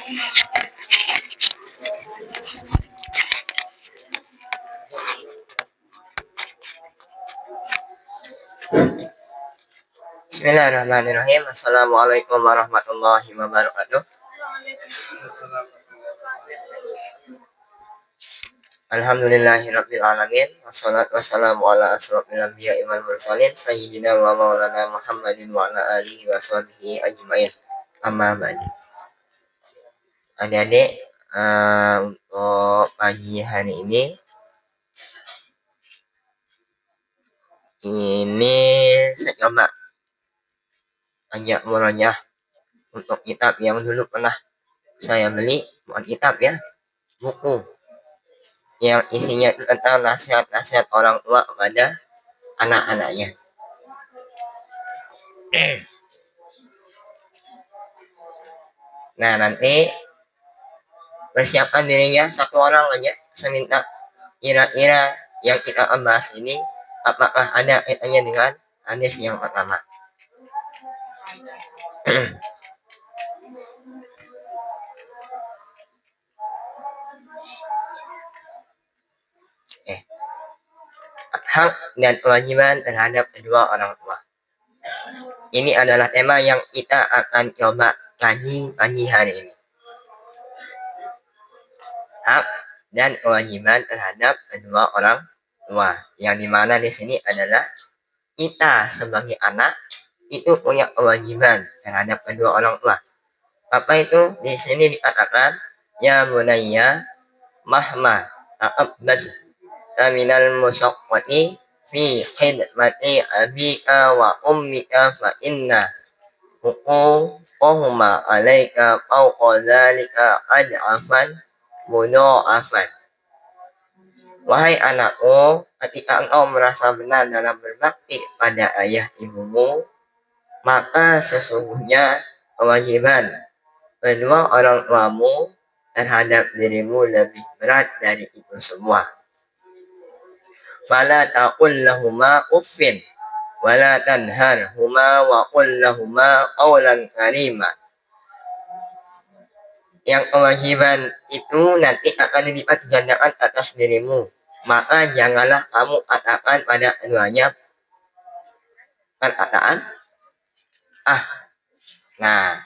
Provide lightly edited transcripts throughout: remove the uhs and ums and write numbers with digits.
Bismillahirrahmanirrahim. Assalamualaikum warahmatullahi wabarakatuh. Alhamdulillahirabbil alamin. Wassalatu wassalamu ala asyrofil anbiya'i wal mursalin sayyidina wa maulana Muhammadin wa ala alihi wa sahbihi ajmain. Amma ba'd. Adik-adik, untuk pagi hari ini saya coba ajak murojaah untuk kitab yang dulu pernah saya beli, bukan kitab ya, buku yang isinya tentang nasihat-nasihat orang tua kepada anak-anaknya. Nah, nanti persiapkan dirinya satu orang aja. Saya minta kira-kira yang kita bahas ini apakah ada kaitannya dengan hadis yang pertama. Hak dan kewajiban terhadap kedua orang tua. Ini adalah tema yang kita akan coba kaji pagi hari ini. Hak dan kewajiban terhadap kedua orang tua. Yang dimana di sini adalah kita sebagai anak itu punya kewajiban terhadap kedua orang tua. Apa itu? Di sini dikatakan ya bunayya mahma ta'abbad minal musyaqqati fi khidmati abika wa ummika fa inna huquqahuma alaika fawqa dzalika ad'afan mudha'afan. Wahai anakku, ketika engkau merasa benar dalam berbakti pada ayah ibumu, maka sesungguhnya kewajiban kedua orang tuamu terhadap dirimu lebih berat dari itu semua. Fala taqul lahuma uffin wala tanharhuma wa qul lahuma qawlan karima. Yang kewajiban itu nanti akan dilipat gandakan atas dirimu, maka janganlah kamu katakan pada keduanya perkataan Nah,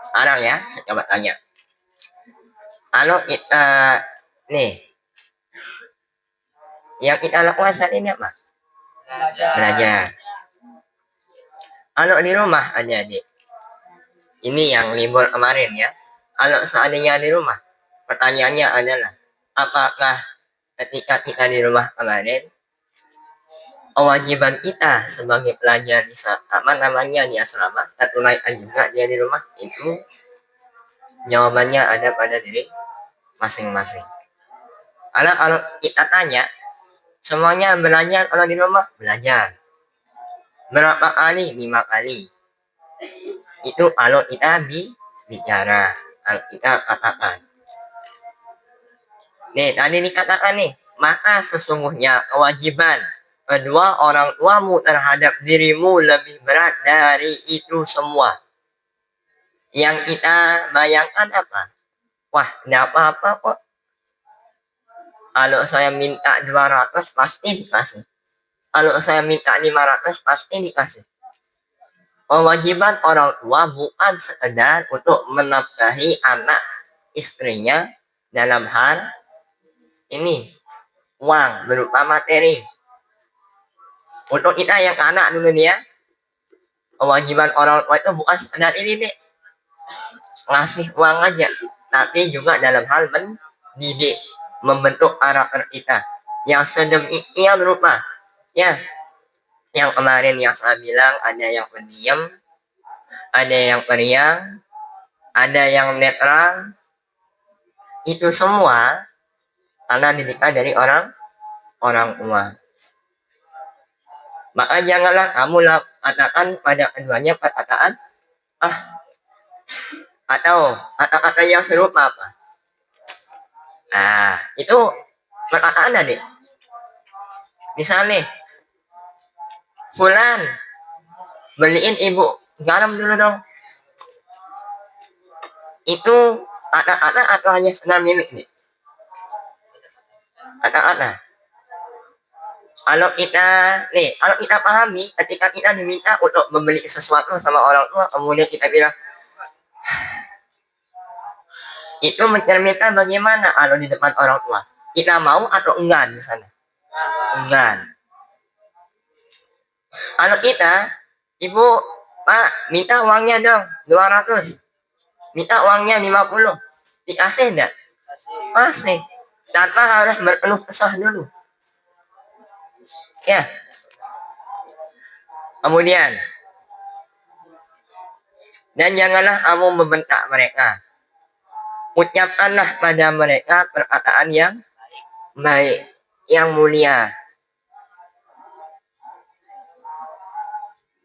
sekarang ya saya coba tanya, kalau kita nih yang kita lakukan saat ini apa? Belajar. Kalau di rumah adik-adik, ini yang libur kemarin ya, kalau seandainya di rumah, pertanyaannya adalah apakah ketika kita di rumah kemarin kewajiban kita sebagai pelajar di di asrama tertunaikan juga dia di rumah? Itu jawabannya ada pada diri masing-masing. Karena kalau kita tanya semuanya belajar, kalau di rumah belajar berapa kali? 5 kali. Itu kalau kita bicara, kalau kita katakan. Nih tadi dikatakan nih, maka sesungguhnya kewajiban kedua orang tuamu terhadap dirimu lebih berat dari itu semua. Yang kita bayangkan apa? Wah, enggak apa-apa kok. Kalau saya minta 200 pasti dikasih. Kalau saya minta 500 pasti dikasih. Kewajiban orang tua bukan sekedar untuk menafkahi anak istrinya dalam hal ini uang berupa materi. Untuk kita yang anak dulu nih ya, kewajiban orang tua itu bukan sekedar ini deh, ngasih uang aja, tapi juga dalam hal mendidik, membentuk karakter kita yang sedemikian rupa ya. Yang kemarin yang saya bilang, ada yang pendiam, ada yang periang, ada yang netral. Itu semua karena didikan dari orang tua. Maka janganlah kamu katakan pada keduanya perkataan atau kata-kata yang serupa apa. Nah, itu perkataan adik. Misalnya, Fulan, beliin ibu garam dulu dong. Itu Anak-anak atau hanya sekedar mimik nih? Anak-anak. Kalau kita pahami ketika kita diminta untuk membeli sesuatu sama orang tua, kemudian kita bilang itu mencerminkan bagaimana kalau di depan orang tua. Kita mau atau enggak di sana? Enggak. Kalau kita, ibu, pak, minta uangnya dong, 200. Minta uangnya 50. Dikasih enggak? Masih. Tanpa harus berkeluh kesah dulu. Ya. Kemudian, dan janganlah kamu membentak mereka. Ucapkanlah pada mereka perkataan yang baik, yang mulia.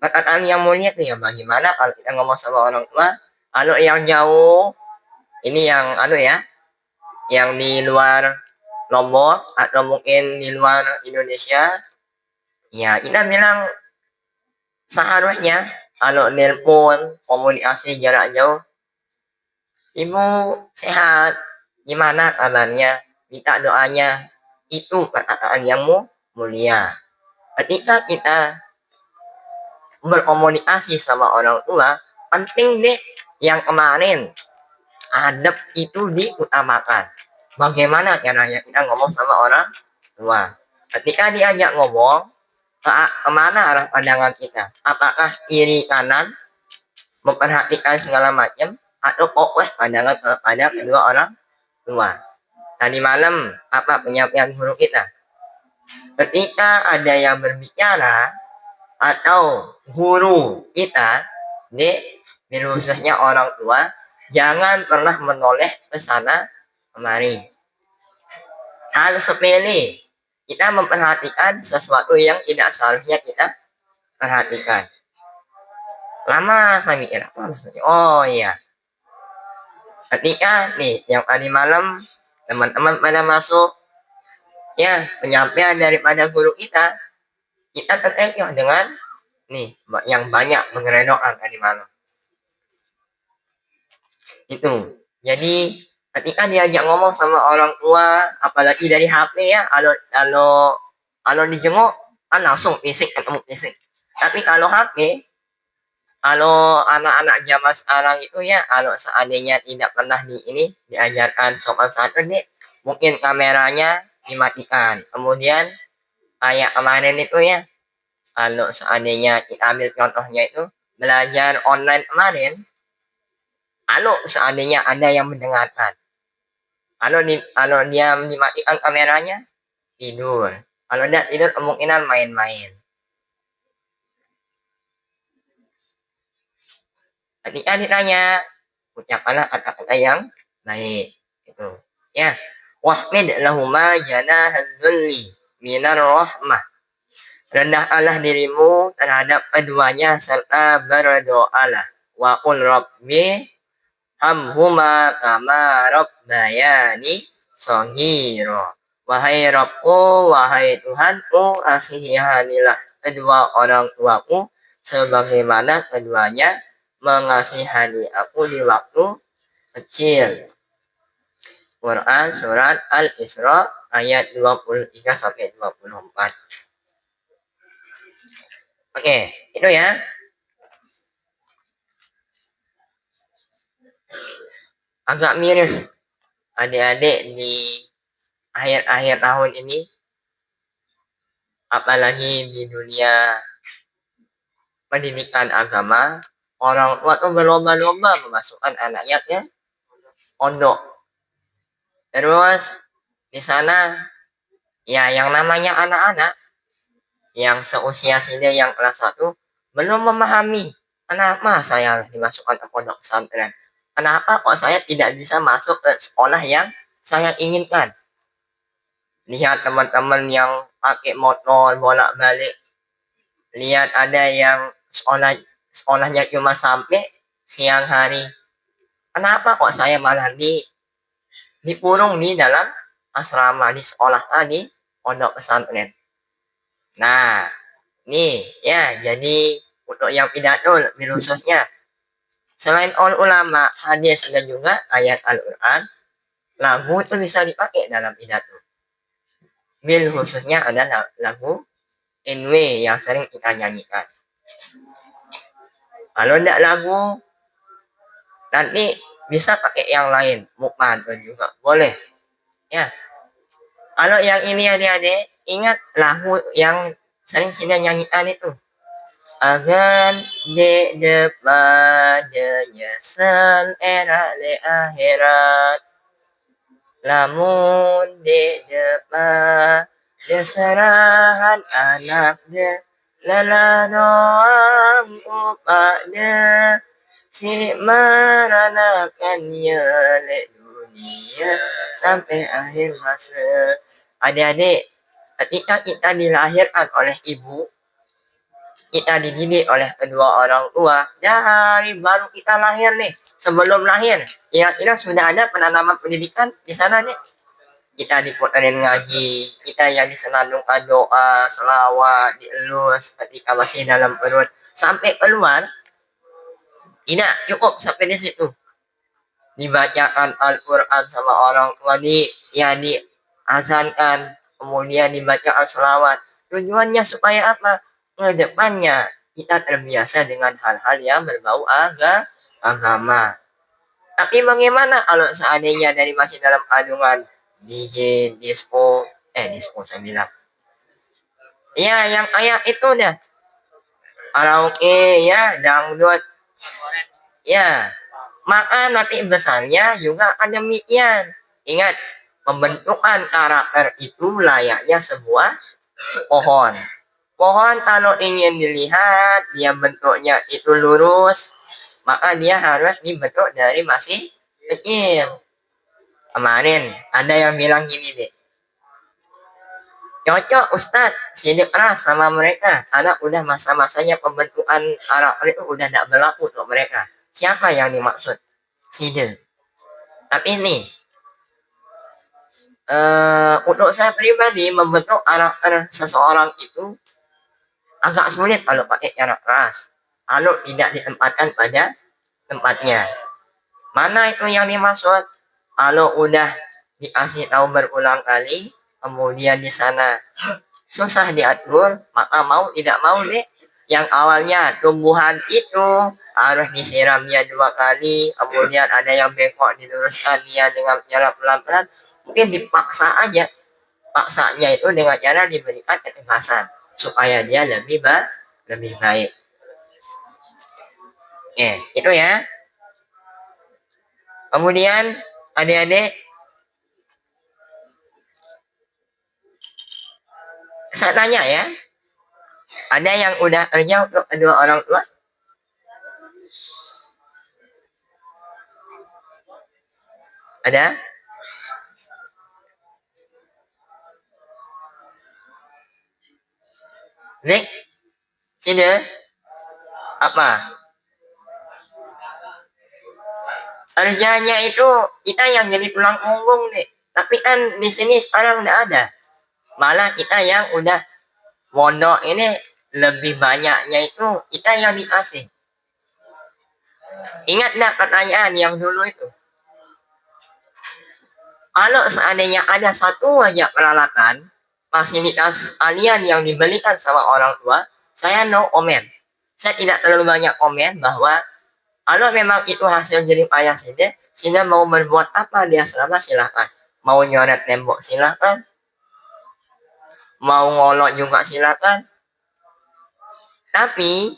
Perkataan yang mulia itu ya bagaimana kalau kita ngomong sama orang tua, kalau yang jauh, ini yang yang di luar Lombok atau mungkin di luar Indonesia, ya kita bilang seharusnya kalau nelpon komunikasi jarak jauh, ibu sehat, gimana kabarnya, minta doanya, itu perkataan yang mulia. Ketika kita berkomunikasi sama orang tua, penting deh yang kemarin adab itu diutamakan. Bagaimana caranya kita ngomong sama orang tua? Ketika diajak ngomong, kemana arah pandangan kita? Apakah kiri kanan, memperhatikan segala macam, atau fokus pandangan kepada kedua orang tua? Tadi malam apa penyampaian guru kita? Ketika ada yang berbicara atau guru kita, khususnya orang tua, jangan pernah menoleh ke sana kemari. Hal sepele, kita memperhatikan sesuatu yang tidak seharusnya kita perhatikan. Lama saya mikir apa maksudnya. Oh iya, ketika yang tadi malam teman-teman pada masuk, ya penyampaian daripada guru kita terkecoh dengan yang banyak mengenai doa tadi malam. Itu. Jadi ketika diajak ngomong sama orang tua, apalagi dari HP ya, kalau dijenguk kan langsung fisik, ketemu fisik. Tapi kalau HP, kalau anak-anak zaman sekarang itu ya, kalau seandainya tidak pernah diajarkan soal santun nih, mungkin kameranya dimatikan. Kemudian kayak kemarin itu ya, kalau seandainya kita ambil contohnya itu belajar online kemarin, kalau seandainya ada yang mendengarkan, kalau dia dimatikan kameranya, tidur. Kalau tidak tidur kemungkinan main-main. Ketika ditanya, ucapkanlah kata-kata yang baik. Itu. Ya. Wahmid lahuma janahal dhulli minar rahmah. Rendahkanlah dirimu terhadap keduanya serta berdoalah. Wa qul rabbi hamhuma kama rabbayani shaghira. Wahai Rabbku, wahai Tuhanku, asihanilah kedua orang tuaku sebagaimana keduanya mengasihani aku di waktu kecil. Quran surat Al-Isra ayat 23 sampai 24. Oke, itu ya. Agak miris adik-adik di akhir-akhir tahun ini, apalagi di dunia pendidikan agama, orang tua tuh berlomba-lomba memasukkan anaknya ke pondok. Terus di sana ya yang namanya anak-anak yang seusia sini yang kelas 1 belum memahami kenapa saya dimasukkan ke pondok pesantren. Kenapa kok saya tidak bisa masuk ke sekolah yang saya inginkan? Lihat teman-teman yang pakai motor bolak-balik. Lihat ada yang sekolahnya cuma sampai siang hari. Kenapa kok saya malah dikurung di dalam asrama di sekolah tadi pondok pesantren? Nah, nih ya, jadi untuk yang pidato lebih khususnya Selain ulama, hadis dan juga ayat Al-Quran, lagu itu bisa dipakai dalam pidato. Bil khususnya adalah lagu NW yang sering kita nyanyikan. Kalau tidak lagu, nanti bisa pakai yang lain, mukman juga boleh. Ya, kalau yang ini adik-adik, ingat lagu yang sering kita nyanyikan itu. Agan di depannya era le akhirat, lamun di depan serahan anaknya, lala doang upahnya, si meranakannya le dunia sampai akhir masa. Adik-adik, ketika kita dilahirkan oleh ibu, kita dididik oleh kedua orang tua dari baru kita lahir nih. Sebelum lahir, kira-kira sudah ada penanaman pendidikan di sana nih. Kita diputerin ngaji, kita yang disenandungkan doa, selawat, dielus ketika masih dalam perut sampai keluar. Tidak cukup sampai di situ. Dibacakan Al-Quran sama orang tua, diazankan, kemudian dibacakan selawat. Tujuannya supaya apa? Kedepannya kita terbiasa dengan hal-hal yang berbau agama. Tapi bagaimana kalau seandainya dari masih dalam kandungan DJ, disco saya bilang. Ya, yang kayak itu dah. Karaoke, ya, dangdut. Ya, maka nanti besarnya juga akan demikian. Ingat, pembentukan karakter itu layaknya sebuah pohon. Pohon kalau ingin dilihat dia bentuknya itu lurus, maka dia harus dibentuk dari masih kecil. Kemarin ada yang bilang gini deh, cocok Ustadz sidik keras sama mereka karena udah masa-masanya pembentukan karakter itu udah tidak berlaku untuk mereka. Siapa yang dimaksud? Sidik. Tapi ini untuk saya pribadi membentuk karakter seseorang itu agak sulit kalau pakai cara keras, kalau tidak ditempatkan pada tempatnya. Mana itu yang dimaksud? Kalau udah dikasih tahu berulang kali, kemudian di sana susah diatur, maka mau tidak mau deh. Yang awalnya tumbuhan itu harus disiramnya 2 kali, kemudian ada yang bengkok diluruskan dia dengan cara pelan-pelan, mungkin dipaksa aja. Paksanya itu dengan cara diberikan ketegasan supaya dia lebih baik. Itu ya. Kemudian adik-adik, saya tanya ya, ada yang udah kerja untuk kedua orang tua? Ada? Nek, sini. Apa? Kerjanya itu kita yang jadi tulang punggung nih. Tapi kan di sini sekarang udah ada. Malah kita yang udah mondok ini lebih banyaknya itu kita yang dikasih. Ingat nggak pertanyaan yang dulu itu? Kalau seandainya ada satu aja peralatan, fasilitas kalian yang dibelikan sama orang tua, saya no comment. Saya tidak terlalu banyak komen bahwa kalau memang itu hasil jerih payah Sida mau berbuat apa di asrama silahkan. Mau nyoret tembok silahkan. Mau ngolok juga silahkan. Tapi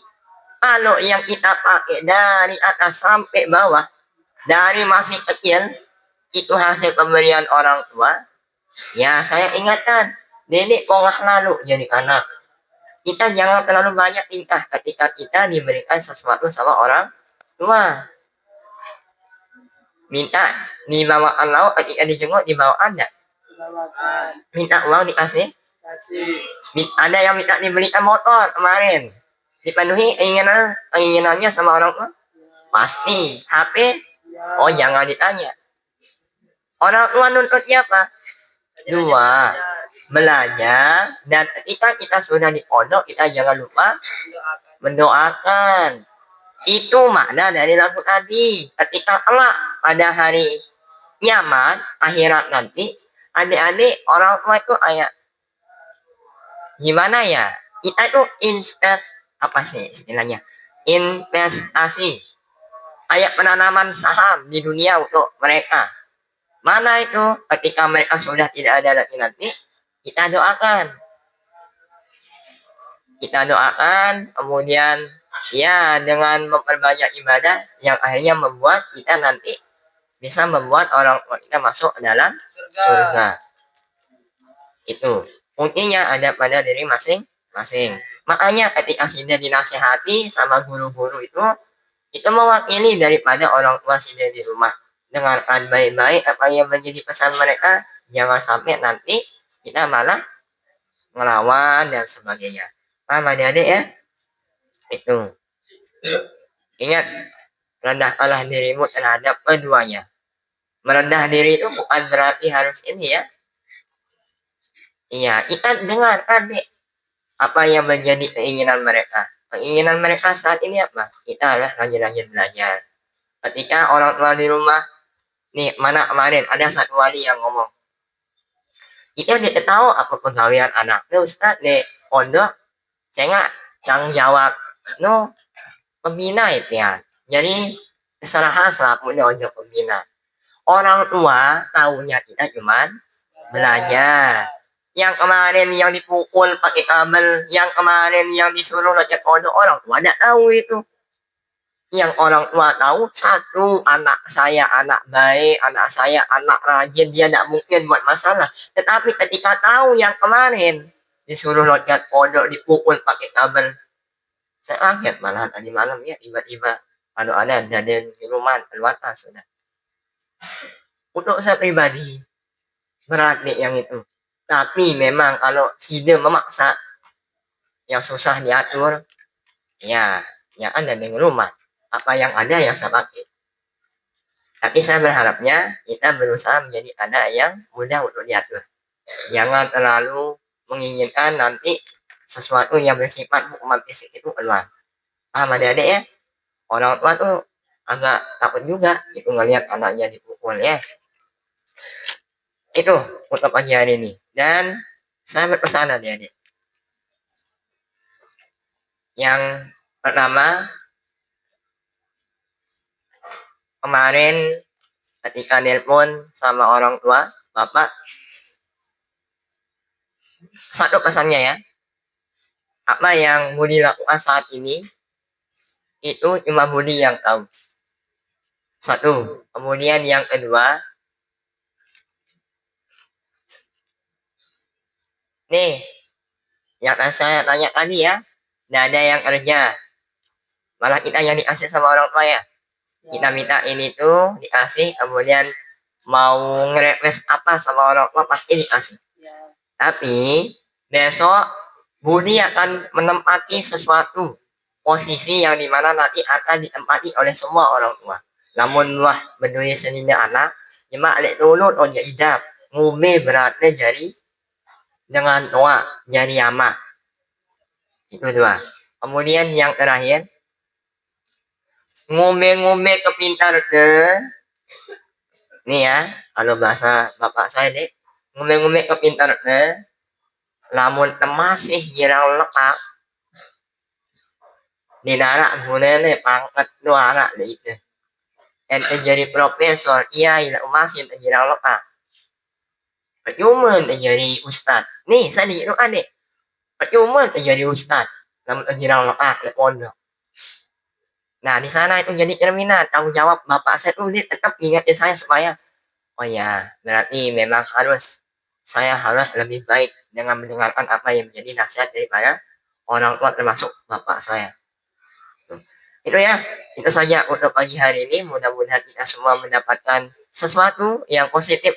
kalau yang kita pakai dari atas sampai bawah, dari masih kecil, itu hasil pemberian orang tua, ya saya ingatkan, nenek kok nggak selalu jadi anak. Kita jangan terlalu banyak tingkah ketika kita diberikan sesuatu sama orang tua. Minta dibawaan lauk ketika dijenguk dibawaan enggak? Minta uang dikasih? Ada yang minta dibelikan motor kemarin, dipenuhi keinginannya sama orang tua? Pasti. HP? Oh jangan ditanya. Orang tua nuntutnya apa? 2, belajar. Dan ketika kita sudah di pondok, kita jangan lupa mendoakan. Itu makna dari lagu tadi. Ketika kelak pada hari nyaman akhirat nanti, adik-adik orang tua itu kayak gimana ya? Kita itu apa sih istilahnya? Investasi kayak penanaman saham di dunia untuk mereka. Mana itu ketika mereka sudah tidak ada lagi nanti, kita doakan. Kita doakan, kemudian ya dengan memperbanyak ibadah yang akhirnya membuat kita nanti bisa membuat orang tua kita masuk ke dalam surga. Itu kuncinya ada pada diri masing-masing. Makanya ketika sudah dinasehati sama guru-guru itu mewakili daripada orang tua sudah di rumah. Dengarkan baik-baik apa yang menjadi pesan mereka. Jangan sampai nanti kita malah melawan dan sebagainya. Paham adik-adik ya? Itu. Ingat, rendahkanlah dirimu terhadap keduanya. Merendah diri itu bukan berarti harus ini ya. Iya, kita dengarkan deh apa yang menjadi keinginan mereka. Keinginan mereka saat ini apa? Kita harus rajin-rajin belajar. Ketika orang tua di rumah, nih mana kemarin ada satu wali yang ngomong, kita tidak tahu apa pegawaian anaknya Ustaz di pondok, saya nggak tanggung jawab, no pembina itu ya. Jadi kesalahan selaku untuk pembina. Orang tua tahunya kita cuman belajar. Yang kemarin yang dipukul pakai kabel, yang kemarin yang disuruh loncat pondok, orang tua tidak tahu itu. Yang orang tua tahu satu, anak saya anak baik, anak saya anak rajin, dia tidak mungkin buat masalah. Tetapi ketika tahu yang kemarin disuruh loncat pondok, dipukul pakai kabel, saya kaget malah tadi malam ya tiba-tiba kalau ada dari minuman keluar sudah. Untuk saya pribadi berat nih yang itu. Tapi memang kalau tidak memaksa yang susah diatur, ya ada di rumah. Apa yang ada yang saya pakai. Tapi saya berharapnya kita berusaha menjadi anak yang mudah untuk diatur. Jangan terlalu menginginkan nanti sesuatu yang bersifat hukuman fisik itu keluar. Paham adik-adik ya? Orang tua tuh agak takut juga itu ngelihat anaknya dipukul ya. Itu untuk pagi hari ini. Dan saya berpesan adik-adik. Yang pertama, kemarin ketika nelpon sama orang tua, bapak, satu pesannya ya, apa yang Budi lakukan saat ini, itu cuma Budi yang tahu. Satu. Kemudian yang kedua, nih, yang saya tanya tadi ya, tidak ada yang kerja. Malah kita yang dikasih sama orang tua ya. Kita minta ini tuh dikasih, kemudian mau nge-request apa sama orang tua pasti dikasih. Tapi besok Budi akan menempati sesuatu posisi yang dimana nanti akan ditempati oleh semua orang tua. Namun wah berdua sendiri anak, cuma alek dulu on ya idap, ngumi beratnya jadi dengan tua jadi ama. Itu dua. Kemudian yang terakhir, ngome-ngome kepintar ke nih ya, kalau bahasa bapak saya deh, ngome-ngome kepintar ke lamun masih girang lekak di darat gunanya pangkat dua itu ente jadi profesor iya ila masih girang lekak percuma jadi ustad nih saya di adek percuma jadi ustad namun girang lekak di pondok. Nah di sana itu jadi cerminan tanggung jawab bapak saya tuh dia tetap ingatin saya supaya oh ya berarti memang saya harus lebih baik dengan mendengarkan apa yang menjadi nasihat daripada orang tua termasuk bapak saya. Itu ya, itu saja untuk pagi hari ini. Mudah-mudahan kita semua mendapatkan sesuatu yang positif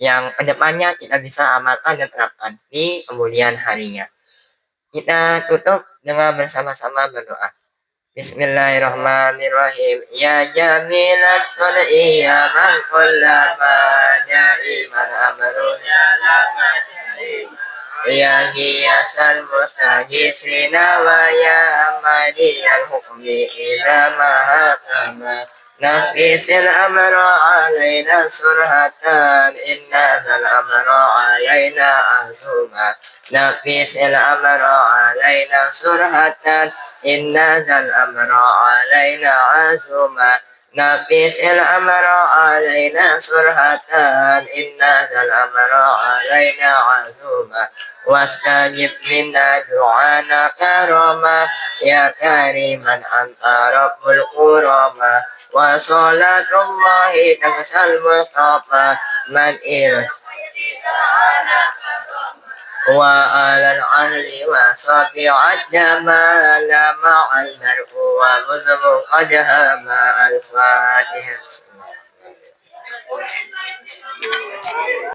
yang kedepannya kita bisa amalkan dan terapkan di kemudian harinya. Kita tutup dengan bersama-sama berdoa. Bismillahirrahmanirrahim. Ya jamilan sholai ya man kullama da'iman amrunya يا غياث المستغيثين ويا مالي الحكم إذا ما هتم نفيس الأمر علينا سرهة إن ذا الأمر علينا عزوما نفيس الأمر علينا سرهة إن ذا الأمر علينا عزوما نفيس الأمر علينا سرهة إن ذا الأمر علينا عزوما واستجب منا دعانا كرما يا كريما أنت رب الكرما وصلاة الله تغشى المصطفى من إله وعلى العهد وصبع الجمال مع المرء ومذب قد هما الفاتحة.